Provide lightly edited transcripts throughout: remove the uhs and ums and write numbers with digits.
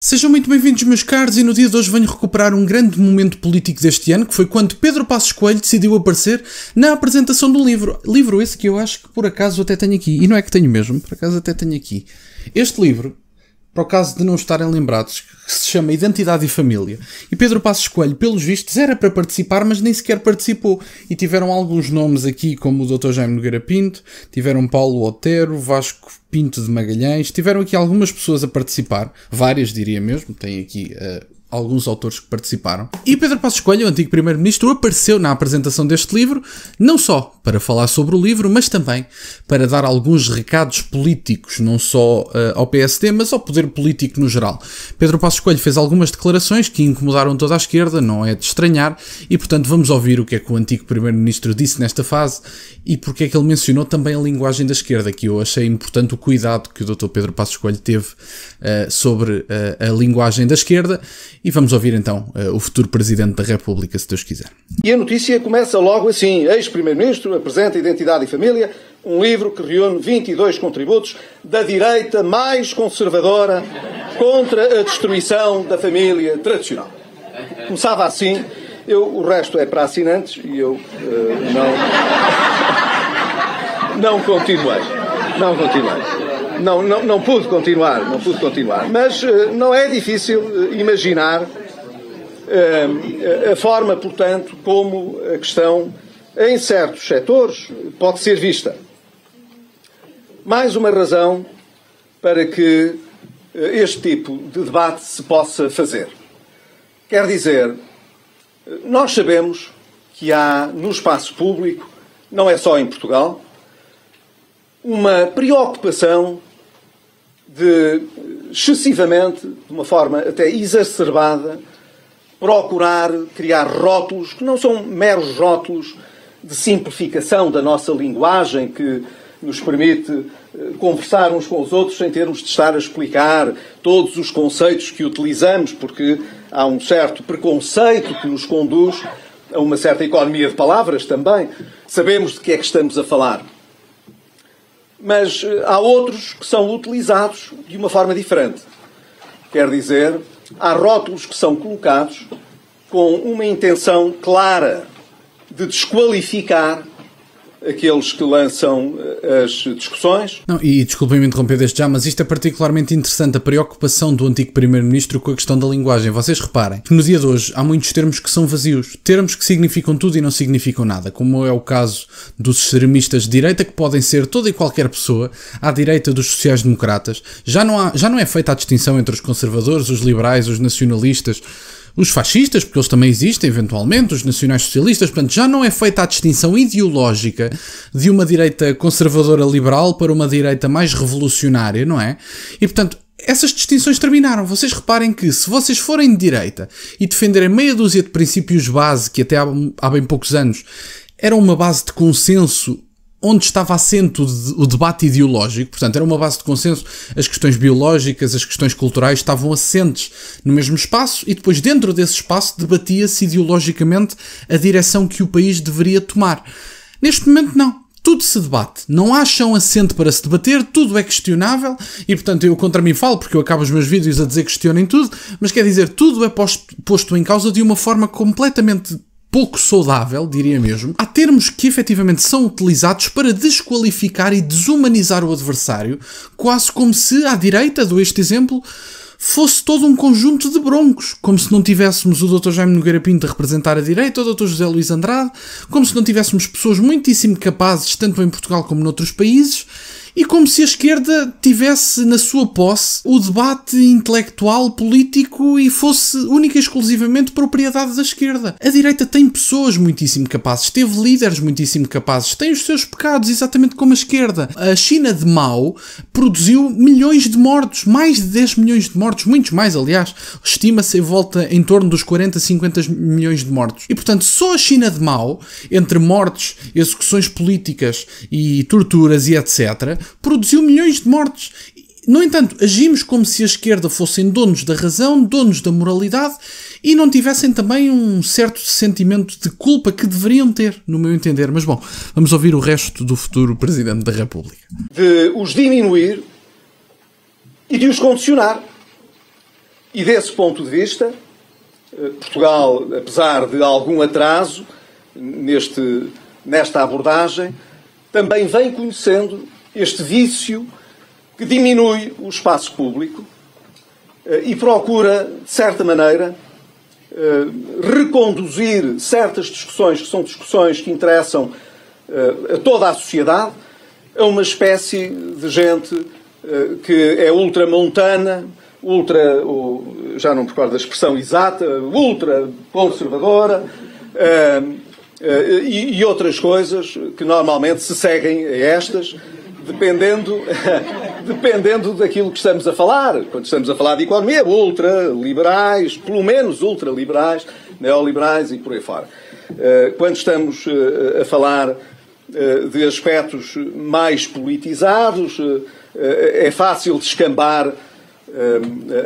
Sejam muito bem-vindos, meus caros, e no dia de hoje venho recuperar um grande momento político deste ano, que foi quando Pedro Passos Coelho decidiu aparecer na apresentação do livro. Livro esse que eu acho que por acaso até tenho aqui, e não é que tenho mesmo, por acaso até tenho aqui. Este livro, para o caso de não estarem lembrados, que se chama Identidade e Família. E Pedro Passos Coelho, pelos vistos, era para participar, mas nem sequer participou. E tiveram alguns nomes aqui, como o Dr. Jaime Nogueira Pinto, tiveram Paulo Otero, Vasco Pinto de Magalhães, tiveram aqui algumas pessoas a participar, várias diria mesmo, tem aqui alguns autores que participaram. E Pedro Passos Coelho, o antigo primeiro-ministro, apareceu na apresentação deste livro, não só para falar sobre o livro, mas também para dar alguns recados políticos, não só ao PSD, mas ao poder político no geral. Pedro Passos Coelho fez algumas declarações que incomodaram toda a esquerda, não é de estranhar, e portanto vamos ouvir o que é que o antigo primeiro-ministro disse nesta fase e porque é que ele mencionou também a linguagem da esquerda, que eu achei importante o cuidado que o Dr. Pedro Passos Coelho teve sobre a linguagem da esquerda. E vamos ouvir então o futuro Presidente da República, se Deus quiser. E a notícia começa logo assim. Ex-Primeiro-Ministro apresenta Identidade e Família, um livro que reúne 22 contributos da direita mais conservadora contra a destruição da família tradicional. Começava assim. O resto é para assinantes e eu não continuei. Não pude continuar. Mas não é difícil imaginar a forma, portanto, como a questão, em certos setores, pode ser vista. Mais uma razão para que este tipo de debate se possa fazer. Quer dizer, nós sabemos que há no espaço público, não é só em Portugal, uma preocupação de, excessivamente, de uma forma até exacerbada, procurar criar rótulos que não são meros rótulos de simplificação da nossa linguagem, que nos permite conversar uns com os outros sem termos de estar a explicar todos os conceitos que utilizamos, porque há um certo preconceito que nos conduz a uma certa economia de palavras também. Sabemos de que é que estamos a falar. Mas há outros que são utilizados de uma forma diferente. Quer dizer, há rótulos que são colocados com uma intenção clara de desqualificar aqueles que lançam as discussões. Não, e desculpem-me interromper desde já, mas isto é particularmente interessante, a preocupação do antigo primeiro-ministro com a questão da linguagem. Vocês reparem que no dia de hoje há muitos termos que são vazios, termos que significam tudo e não significam nada, como é o caso dos extremistas de direita, que podem ser toda e qualquer pessoa, à direita dos sociais-democratas. Já não é feita a distinção entre os conservadores, os liberais, os nacionalistas, os fascistas, porque eles também existem, eventualmente, os nacionais-socialistas, portanto, já não é feita a distinção ideológica de uma direita conservadora liberal para uma direita mais revolucionária, não é? E, portanto, essas distinções terminaram. Vocês reparem que, se vocês forem de direita e defenderem meia dúzia de princípios base, que até há bem poucos anos eram uma base de consenso onde estava assente o debate ideológico, portanto era uma base de consenso, as questões biológicas, as questões culturais estavam assentes no mesmo espaço e depois dentro desse espaço debatia-se ideologicamente a direção que o país deveria tomar. Neste momento não. Tudo se debate. Não há chão assente para se debater, tudo é questionável e, portanto, eu contra mim falo porque eu acabo os meus vídeos a dizer que questionem tudo, mas quer dizer, tudo é posto em causa de uma forma completamente pouco saudável, diria mesmo. Há termos que efetivamente são utilizados para desqualificar e desumanizar o adversário, quase como se à direita, dou este exemplo, fosse todo um conjunto de broncos, como se não tivéssemos o Dr. Jaime Nogueira Pinto a representar a direita, ou o Dr. José Luís Andrade, como se não tivéssemos pessoas muitíssimo capazes, tanto em Portugal como noutros países, e como se a esquerda tivesse na sua posse o debate intelectual, político e fosse única e exclusivamente propriedade da esquerda. A direita tem pessoas muitíssimo capazes, teve líderes muitíssimo capazes, tem os seus pecados, exatamente como a esquerda. A China de Mao produziu milhões de mortos, mais de 10 milhões de mortos, muitos mais aliás, estima-se em volta em torno dos 40, 50 milhões de mortos. E portanto só a China de Mao, entre mortes, execuções políticas e torturas e etc., produziu milhões de mortes. No entanto, agimos como se a esquerda fossem donos da razão, donos da moralidade e não tivessem também um certo sentimento de culpa que deveriam ter, no meu entender. Mas bom, vamos ouvir o resto do futuro Presidente da República. De os diminuir e de os condicionar. E desse ponto de vista, Portugal, apesar de algum atraso nesta abordagem, também vem conhecendo este vício que diminui o espaço público e procura, de certa maneira, reconduzir certas discussões, que são discussões que interessam a toda a sociedade, a uma espécie de gente que é ultramontana, já não me recordo da expressão exata, ultra-conservadora, e outras coisas que normalmente se seguem a estas, dependendo daquilo que estamos a falar. Quando estamos a falar de economia, ultraliberais, pelo menos ultraliberais, neoliberais e por aí fora. Quando estamos a falar de aspectos mais politizados, é fácil descambar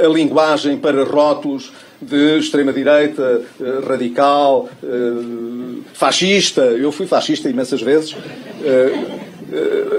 a linguagem para rótulos de extrema-direita, radical, fascista. Eu fui fascista imensas vezes,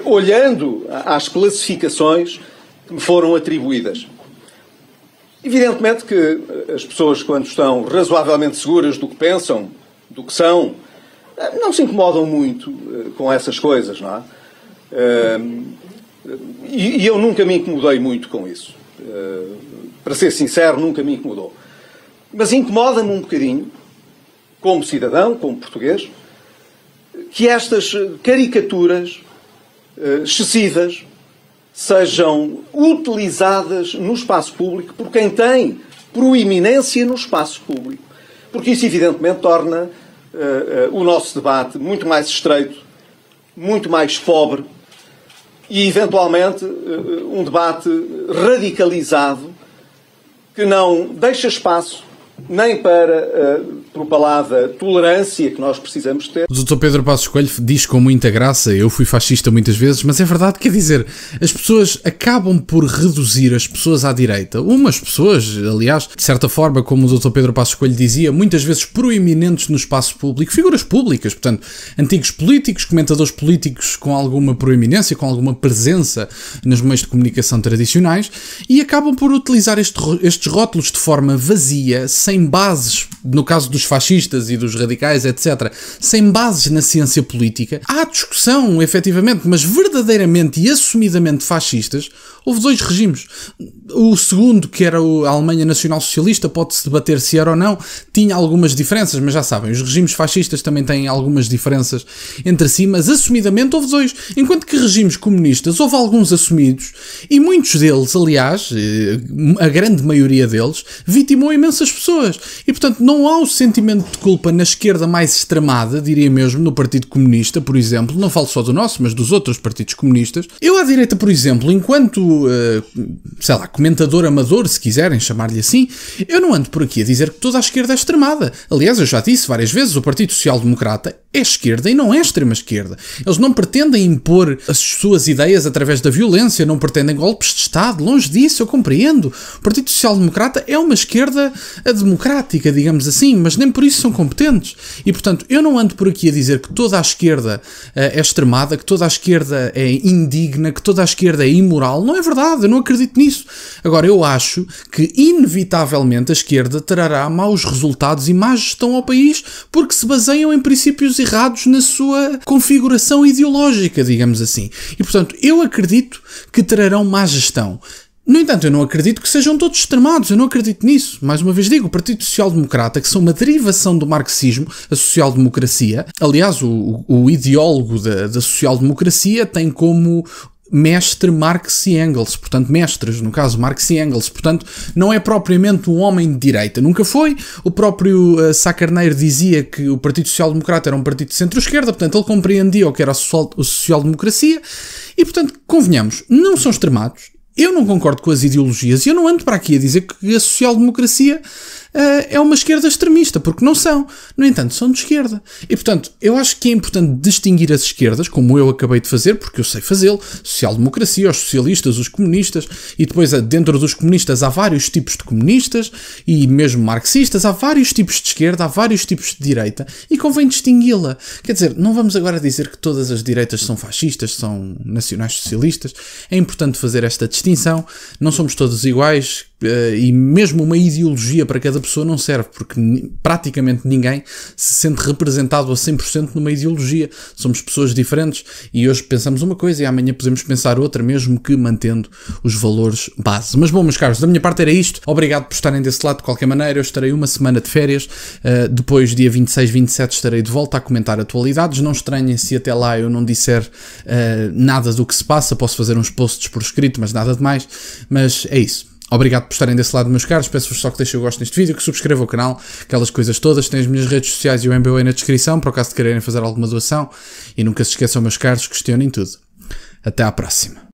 olhando às classificações que me foram atribuídas. Evidentemente que as pessoas, quando estão razoavelmente seguras do que pensam, do que são, não se incomodam muito com essas coisas, não é? E eu nunca me incomodei muito com isso. Para ser sincero, nunca me incomodou. Mas incomoda-me um bocadinho, como cidadão, como português, que estas caricaturas excessivas sejam utilizadas no espaço público por quem tem proeminência no espaço público. Porque isso, evidentemente, torna o nosso debate muito mais estreito, muito mais pobre e, eventualmente, um debate radicalizado que não deixa espaço nem para a propalada tolerância que nós precisamos ter. O Dr. Pedro Passos Coelho diz com muita graça: eu fui fascista muitas vezes, mas é verdade, quer dizer, as pessoas acabam por reduzir as pessoas à direita. Umas pessoas, aliás, de certa forma, como o Dr. Pedro Passos Coelho dizia, muitas vezes proeminentes no espaço público, figuras públicas, portanto, antigos políticos, comentadores políticos com alguma proeminência, com alguma presença nos meios de comunicação tradicionais, e acabam por utilizar estes rótulos de forma vazia, sem bases, no caso dos fascistas e dos radicais, etc., sem bases na ciência política. Há discussão, efetivamente, mas verdadeiramente e assumidamente fascistas, houve dois regimes. O segundo, que era a Alemanha Nacional Socialista, pode-se debater se era ou não, tinha algumas diferenças, mas já sabem, os regimes fascistas também têm algumas diferenças entre si, mas assumidamente houve dois. Enquanto que regimes comunistas, houve alguns assumidos, e muitos deles, aliás, a grande maioria deles, vitimou imensas pessoas. E, portanto, não há o sentimento de culpa na esquerda mais extremada, diria mesmo, no Partido Comunista, por exemplo. Não falo só do nosso, mas dos outros partidos comunistas. Eu, à direita, por exemplo, enquanto, sei lá, comentador amador, se quiserem chamar-lhe assim, eu não ando por aqui a dizer que toda a esquerda é extremada. Aliás, eu já disse várias vezes, o Partido Social Democrata é esquerda e não é extrema-esquerda. Eles não pretendem impor as suas ideias através da violência, não pretendem golpes de Estado, longe disso, eu compreendo. O Partido Social Democrata é uma esquerda democrática, digamos assim, mas nem por isso são competentes. E, portanto, eu não ando por aqui a dizer que toda a esquerda é extremada, que toda a esquerda é indigna, que toda a esquerda é imoral. Não é verdade, eu não acredito nisso. Agora, eu acho que, inevitavelmente, a esquerda trará maus resultados e má gestão ao país, porque se baseiam em princípios errados na sua configuração ideológica, digamos assim. E, portanto, eu acredito que trarão má gestão. No entanto, eu não acredito que sejam todos extremados, eu não acredito nisso. Mais uma vez digo, o Partido Social Democrata, que são uma derivação do marxismo, a social-democracia. Aliás, o ideólogo da social-democracia tem como mestre Marx e Engels, portanto mestres, no caso Marx e Engels, portanto não é propriamente um homem de direita, nunca foi. O próprio Sá Carneiro dizia que o Partido Social Democrata era um partido de centro-esquerda, portanto ele compreendia o que era a social-democracia e, portanto, convenhamos, não são extremados. Eu não concordo com as ideologias e eu não ando para aqui a dizer que a social-democracia é uma esquerda extremista, porque não são. No entanto, são de esquerda. E, portanto, eu acho que é importante distinguir as esquerdas, como eu acabei de fazer, porque eu sei fazê-lo, social-democracia, os socialistas, os comunistas, e depois dentro dos comunistas há vários tipos de comunistas, e mesmo marxistas, há vários tipos de esquerda, há vários tipos de direita, e convém distingui-la. Quer dizer, não vamos agora dizer que todas as direitas são fascistas, são nacionais-socialistas. É importante fazer esta distinção. Não somos todos iguais, e mesmo uma ideologia para cada pessoa não serve, porque praticamente ninguém se sente representado a 100% numa ideologia. Somos pessoas diferentes e hoje pensamos uma coisa e amanhã podemos pensar outra, mesmo que mantendo os valores base. Mas bom, meus caros, da minha parte era isto. Obrigado por estarem desse lado de qualquer maneira. Eu estarei uma semana de férias, depois dia 26, 27 estarei de volta a comentar atualidades. Não estranhem se até lá eu não disser nada do que se passa. Posso fazer uns posts por escrito, mas nada de mais. Mas é isso. Obrigado por estarem desse lado, meus caros. Peço-vos só que deixem o gosto neste vídeo, que subscrevam o canal, aquelas coisas todas. Tem as minhas redes sociais e o MBA na descrição, para o caso de quererem fazer alguma doação. E nunca se esqueçam, meus caros, questionem tudo. Até à próxima.